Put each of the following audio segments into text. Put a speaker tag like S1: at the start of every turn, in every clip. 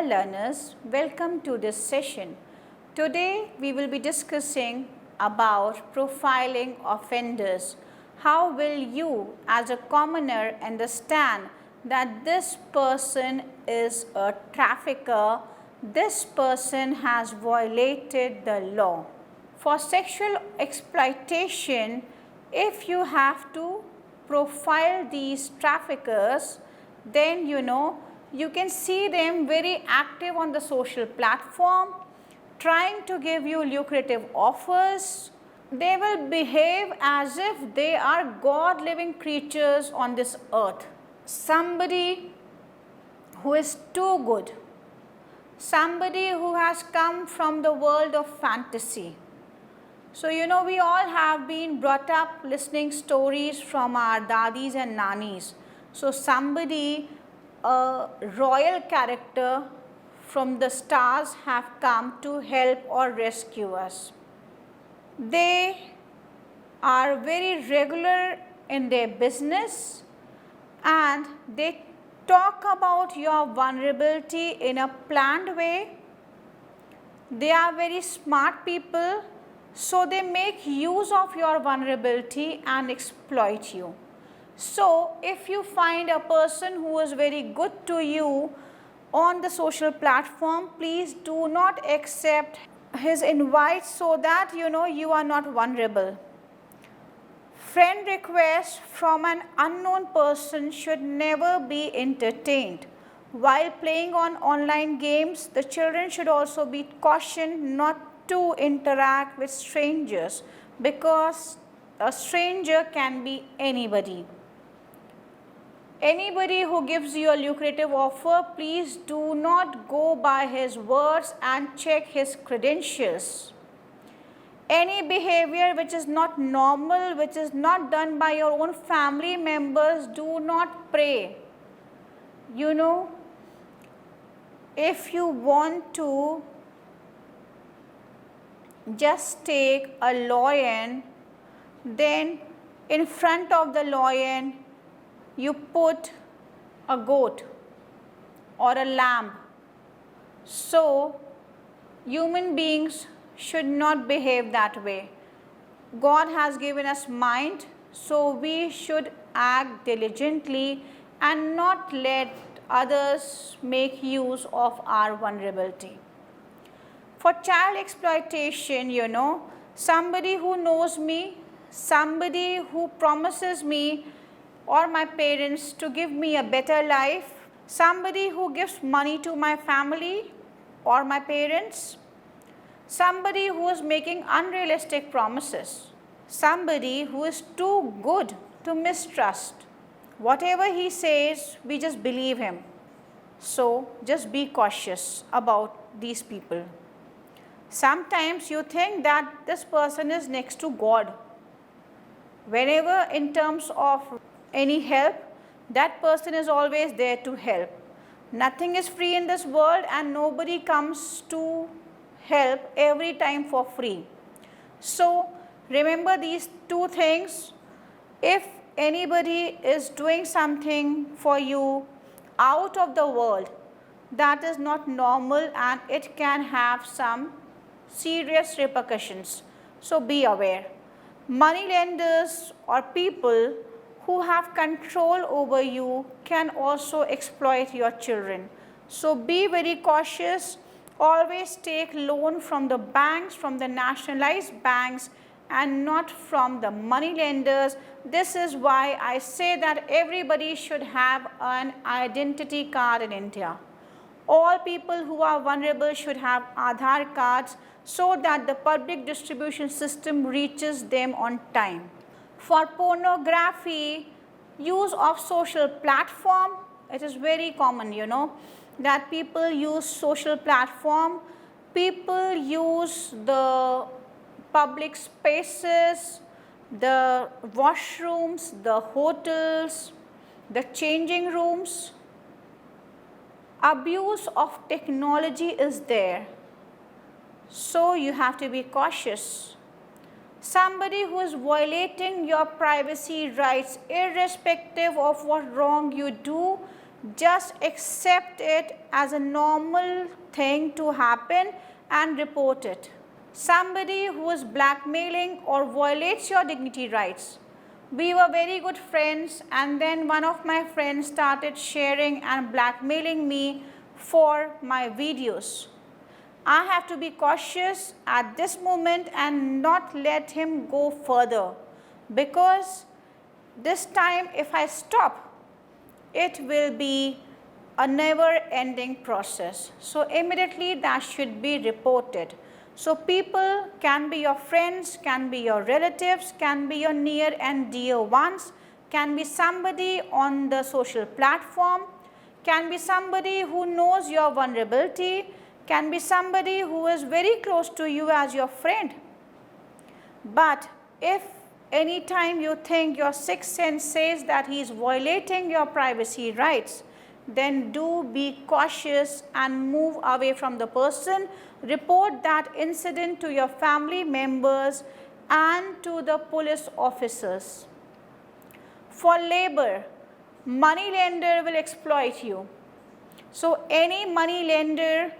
S1: learners, welcome to this session. Today we will be discussing about profiling offenders. How will you as a commoner understand that this person is a trafficker, this person has violated the law? For sexual exploitation, if you have to profile these traffickers, then you can see them very active on the social platform, trying to give you lucrative offers. They will behave as if they are God living creatures on this earth. Somebody who is too good, somebody who has come from the world of fantasy. So we all have been brought up listening stories from our dadis and nanis. So somebody, a royal character from the stars have come to help or rescue us. They are very regular in their business and they talk about your vulnerability in a planned way. They are very smart people, so they make use of your vulnerability and exploit you. So if you find a person who is very good to you on the social platform, please do not accept his invite so that you are not vulnerable. Friend requests from an unknown person should never be entertained. While playing on online games, the children should also be cautioned not to interact with strangers, because a stranger can be anybody. Anybody who gives you a lucrative offer, please do not go by his words and check his credentials. Any behavior which is not normal, which is not done by your own family members, do not pray. If you want to just take a lion, then in front of the lion you put a goat or a lamb. So human beings should not behave that way. God has given us mind, so we should act diligently and not let others make use of our vulnerability. For child exploitation, somebody who knows me, somebody who promises me or my parents to give me a better life, somebody who gives money to my family or my parents, somebody who is making unrealistic promises, somebody who is too good to mistrust. Whatever he says, we just believe him. So just be cautious about these people. Sometimes you think that this person is next to God. Whenever in terms of any help, that person is always there to help. Nothing is free in this world and nobody comes to help every time for free. So remember these two things. If anybody is doing something for you out of the world, that is not normal and it can have some serious repercussions. So be aware. Money lenders or people who have control over you can also exploit your children. So be very cautious. Always take loan from the banks, from the nationalized banks, and not from the money lenders. This is why I say that everybody should have an identity card in India. All people who are vulnerable should have Aadhaar cards so that the public distribution system reaches them on time. For pornography, use of social platform, it is very common, that people use social platform, people use the public spaces, the washrooms, the hotels, the changing rooms. Abuse of technology is there, so you have to be cautious. Somebody who is violating your privacy rights, irrespective of what wrong you do, just accept it as a normal thing to happen and report it. Somebody who is blackmailing or violates your dignity rights. We were very good friends, and then one of my friends started sharing and blackmailing me for my videos. I have to be cautious at this moment and not let him go further, because this time if I stop, it will be a never ending process. So immediately that should be reported. So people can be your friends, can be your relatives, can be your near and dear ones, can be somebody on the social platform, can be somebody who knows your vulnerability, can be somebody who is very close to you as your friend. But if any time you think your sixth sense says that he is violating your privacy rights, then do be cautious and move away from the person. Report that incident to your family members and to the police officers. For labor, money lender will exploit you. So any money lender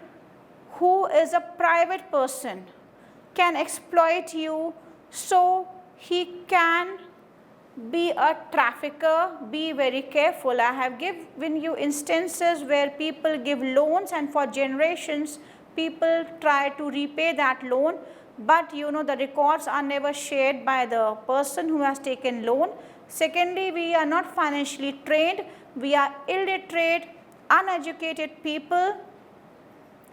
S1: who is a private person can exploit you, so he can be a trafficker. Be very careful. I have given you instances where people give loans and for generations people try to repay that loan, but the records are never shared by the person who has taken loan. Secondly, we are not financially trained, we are illiterate, uneducated people,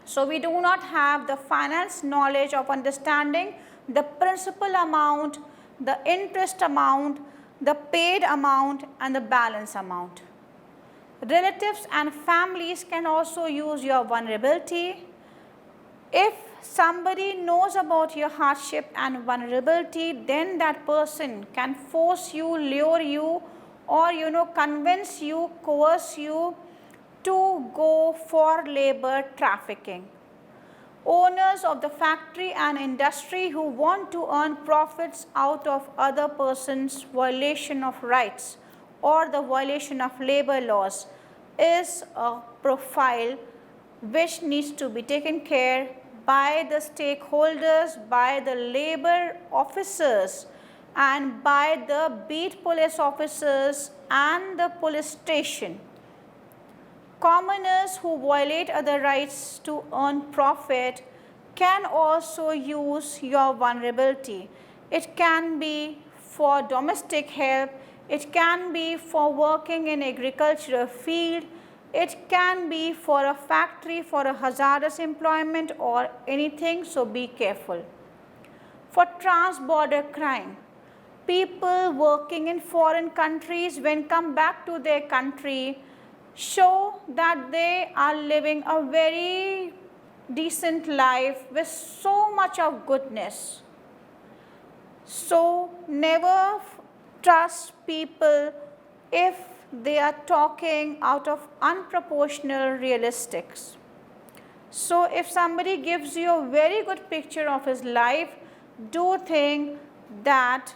S1: so we do not have the finance knowledge of understanding the principal amount, the interest amount, the paid amount and the balance amount. Relatives and families can also use your vulnerability. If somebody knows about your hardship and vulnerability, then that person can force you, lure you, or convince you, coerce you to go for labor trafficking. Owners of the factory and industry who want to earn profits out of other person's violation of rights or the violation of labor laws is a profile which needs to be taken care by the stakeholders, by the labor officers and by the beat police officers and the police station. Commoners who violate other rights to earn profit can also use your vulnerability. It can be for domestic help, it can be for working in agricultural field, it can be for a factory for a hazardous employment or anything, so be careful. For trans-border crime, people working in foreign countries when come back to their country show that they are living a very decent life with so much of goodness. So never trust people if they are talking out of unproportional realistics. So if somebody gives you a very good picture of his life, do think that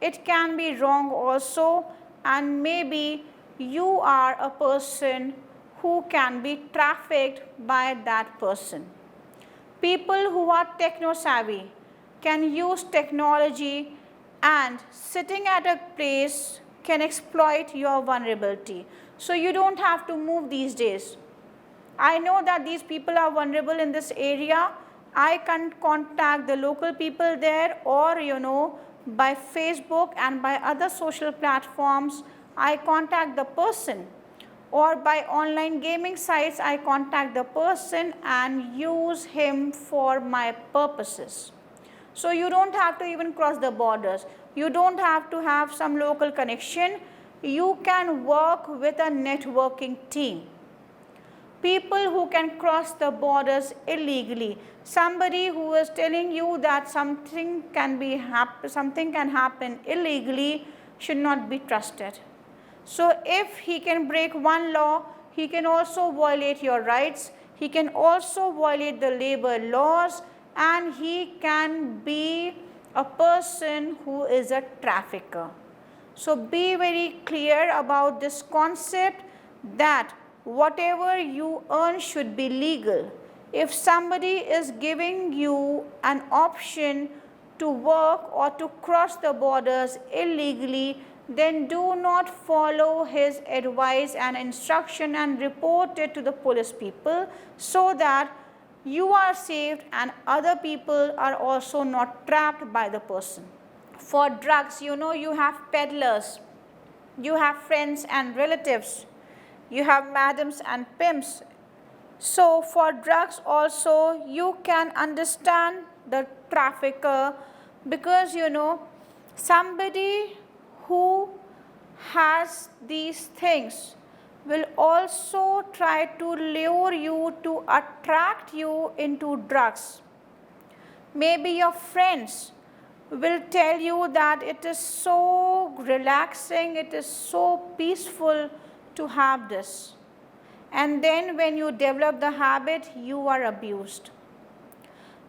S1: it can be wrong also, and maybe you are a person who can be trafficked by that person. People who are techno savvy can use technology and sitting at a place can exploit your vulnerability. So you don't have to move these days. I know that these people are vulnerable in this area. I can contact the local people there, or by Facebook and by other social platforms I contact the person, or by online gaming sites I contact the person and use him for my purposes. So you don't have to even cross the borders. You don't have to have some local connection. You can work with a networking team. People who can cross the borders illegally, somebody who is telling you that something can happen illegally, should not be trusted. So if he can break one law, he can also violate your rights, he can also violate the labor laws, and he can be a person who is a trafficker. So be very clear about this concept, that whatever you earn should be legal. If somebody is giving you an option to work or to cross the borders illegally, then do not follow his advice and instruction and report it to the police people, so that you are saved and other people are also not trapped by the person. For drugs, you know, you have peddlers, you have friends and relatives, you have madams and pimps. So for drugs also you can understand the trafficker, because you know somebody who has these things will also try to lure you to attract you into drugs. Maybe your friends will tell you that it is so relaxing, it is so peaceful to have this. And then when you develop the habit, you are abused.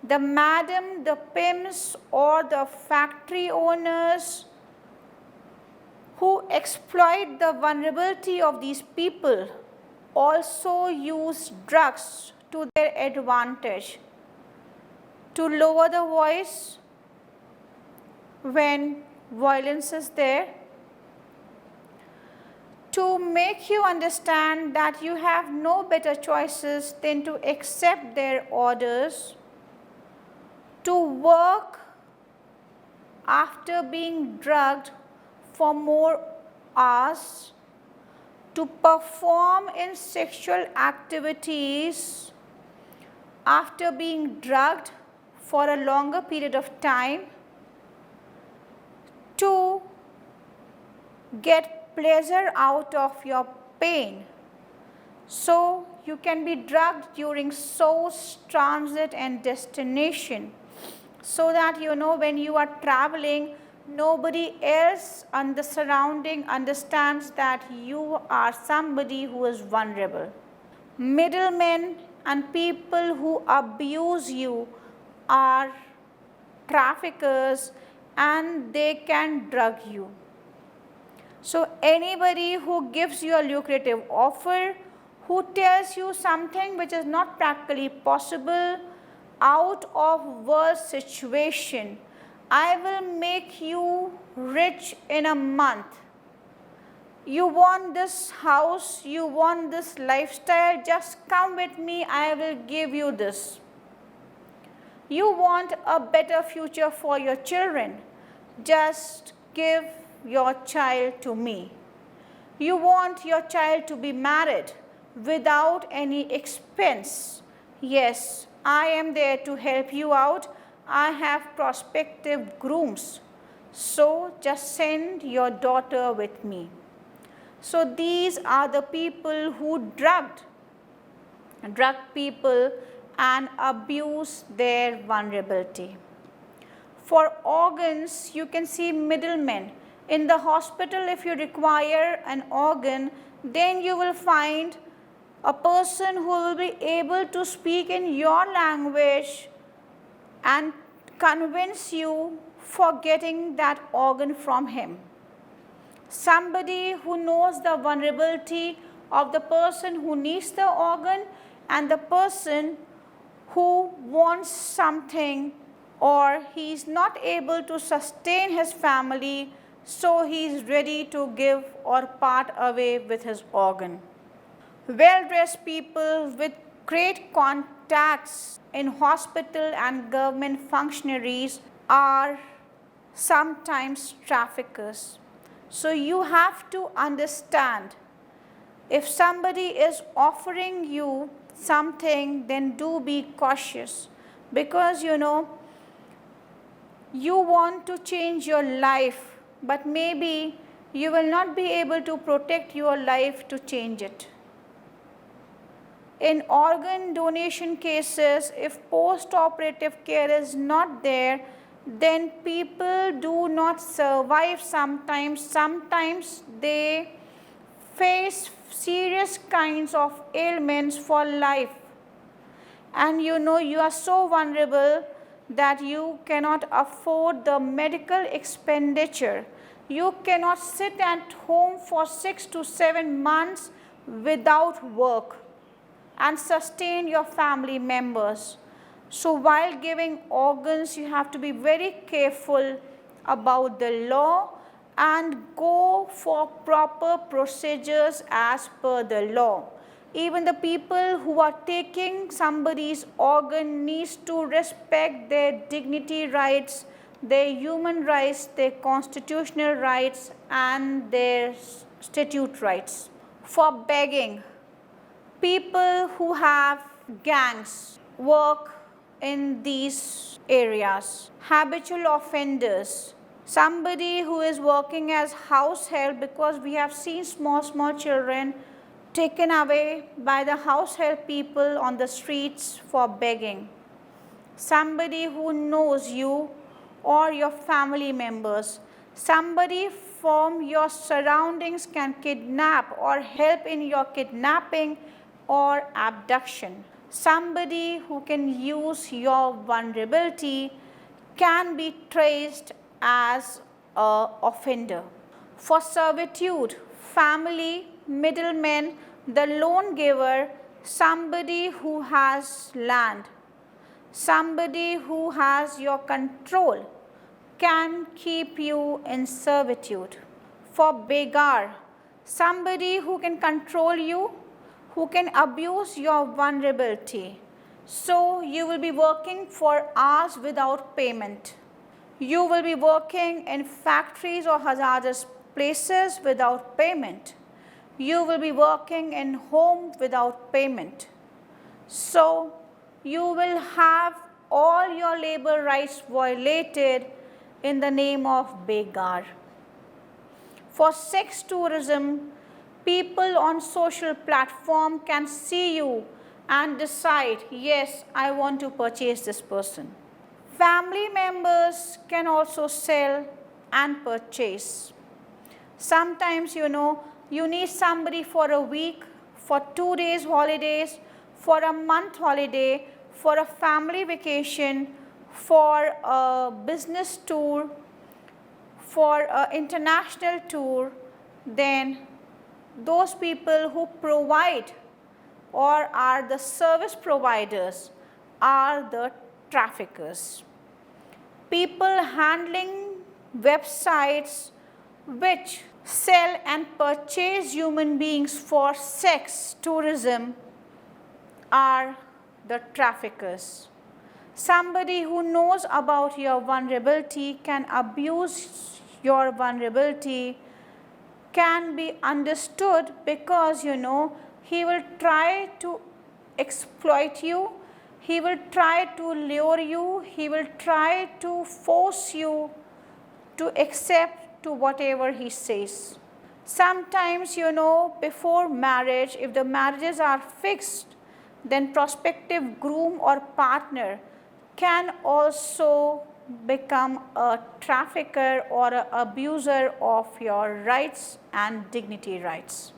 S1: The madam, the pimps or the factory owners who exploit the vulnerability of these people also use drugs to their advantage, to lower the voice when violence is there, to make you understand that you have no better choices than to accept their orders, to work after being drugged for more hours, to perform in sexual activities after being drugged for a longer period of time, to get pleasure out of your pain. So you can be drugged during source, transit and destination, so that you know when you are traveling, nobody else on the surrounding understands that you are somebody who is vulnerable. Middlemen and people who abuse you are traffickers and they can drug you. So anybody who gives you a lucrative offer, who tells you something which is not practically possible, out of worse situation, I will make you rich in a month. You want this house, you want this lifestyle, just come with me, I will give you this. You want a better future for your children, just give your child to me. You want your child to be married without any expense. Yes, I am there to help you out. I have prospective grooms. So just send your daughter with me. So these are the people who drug people and abuse their vulnerability. For organs, you can see middlemen. In the hospital, if you require an organ, then you will find a person who will be able to speak in your language and convince you for getting that organ from him. Somebody who knows the vulnerability of the person who needs the organ and the person who wants something, or he is not able to sustain his family, so he is ready to give or part away with his organ. Well-dressed people with great contacts in hospital and government functionaries are sometimes traffickers. So you have to understand, if somebody is offering you something, then do be cautious, because you know you want to change your life, but maybe you will not be able to protect your life to change it. In organ donation cases, if post-operative care is not there, then people do not survive sometimes. Sometimes they face serious kinds of ailments for life. And you know you are so vulnerable that you cannot afford the medical expenditure. You cannot sit at home for 6 to 7 months without work and sustain your family members. So while giving organs, you have to be very careful about the law and go for proper procedures as per the law. Even the people who are taking somebody's organ needs to respect their dignity rights, their human rights, their constitutional rights and their statute rights. For begging, people who have gangs work in these areas. Habitual offenders, somebody who is working as house help, because we have seen small children taken away by the house help people on the streets for begging. Somebody who knows you or your family members, somebody from your surroundings can kidnap or help in your kidnapping or abduction. Somebody who can use your vulnerability can be traced as an offender. For servitude, family, middlemen, the loan giver, somebody who has land, somebody who has your control can keep you in servitude. For beggar, somebody who can control you, who can abuse your vulnerability. So you will be working for hours without payment. You will be working in factories or hazardous places without payment. You will be working in home without payment. So you will have all your labor rights violated in the name of beggar. For sex tourism, people on social platform can see you and decide, yes, I want to purchase this person. Family members can also sell and purchase. Sometimes you need somebody for a week, for 2 days holidays, for a month holiday, for a family vacation, for a business tour, for an international tour. Then those people who provide or are the service providers are the traffickers. People handling websites which sell and purchase human beings for sex tourism are the traffickers. Somebody who knows about your vulnerability can abuse your vulnerability, can be understood, because he will try to exploit you, he will try to lure you, he will try to force you to accept to whatever he says. Sometimes before marriage, if the marriages are fixed, then prospective groom or partner can also become a trafficker or an abuser of your rights and dignity rights.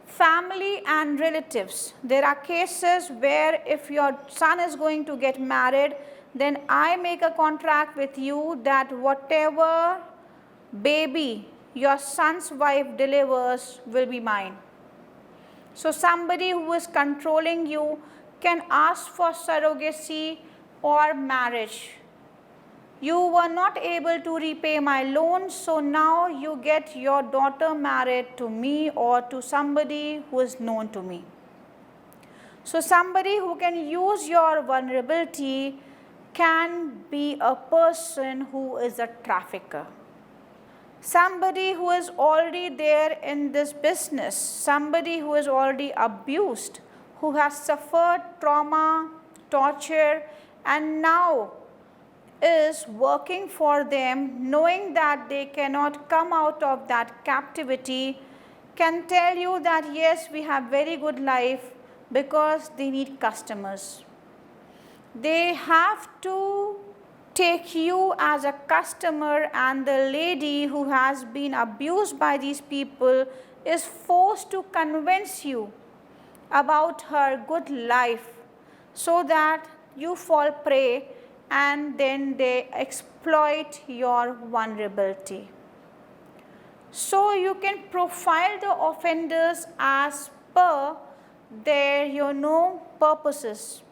S1: Family and relatives. There are cases where if your son is going to get married, then I make a contract with you that whatever baby your son's wife delivers will be mine. So somebody who is controlling you can ask for surrogacy or marriage. You were not able to repay my loan, so now you get your daughter married to me or to somebody who is known to me. So somebody who can use your vulnerability can be a person who is a trafficker. Somebody who is already there in this business, somebody who is already abused, who has suffered trauma, torture, and now is working for them, knowing that they cannot come out of that captivity, can tell you that yes, we have very good life because they need customers. They have to take you as a customer, and the lady who has been abused by these people is forced to convince you about her good life so that you fall prey, and then they exploit your vulnerability. So you can profile the offenders as per their purposes.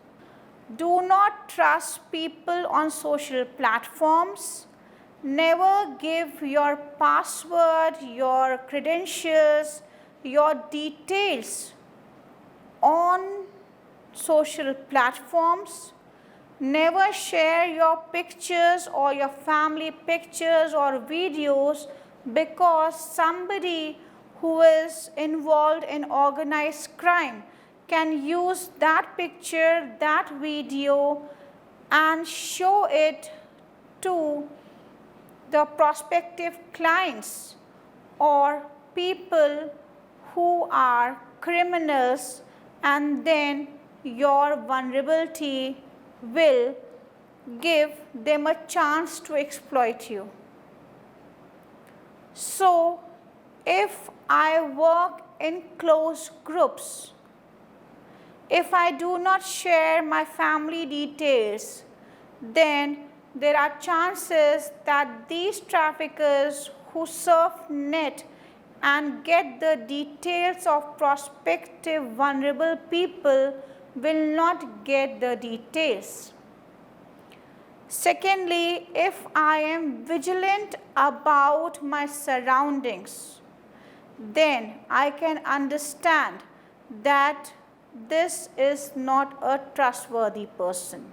S1: Do not trust people on social platforms. Never give your password, your credentials, your details on social platforms. Never share your pictures or your family pictures or videos, because somebody who is involved in organized crime can use that picture, that video, and show it to the prospective clients or people who are criminals, and then your vulnerability will give them a chance to exploit you. So, if I work in closed groups, if I do not share my family details, then there are chances that these traffickers who surf net and get the details of prospective vulnerable people will not get the details. Secondly, if I am vigilant about my surroundings, then I can understand that this is not a trustworthy person.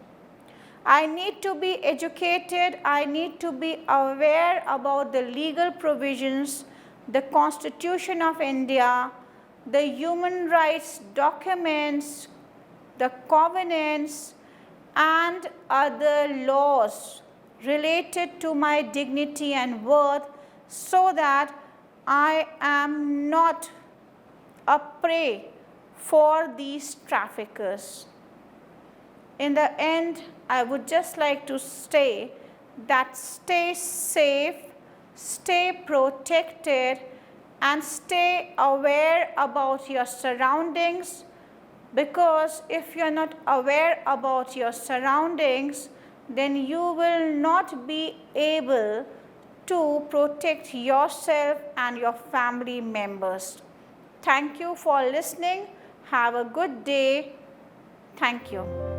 S1: I need to be educated, I need to be aware about the legal provisions, the Constitution of India, the human rights documents, the covenants, and other laws related to my dignity and worth, so that I am not a prey for these traffickers. In the end, I would just like to say that stay safe, stay protected, and stay aware about your surroundings, because if you are not aware about your surroundings, then you will not be able to protect yourself and your family members. Thank you for listening. Have a good day. Thank you.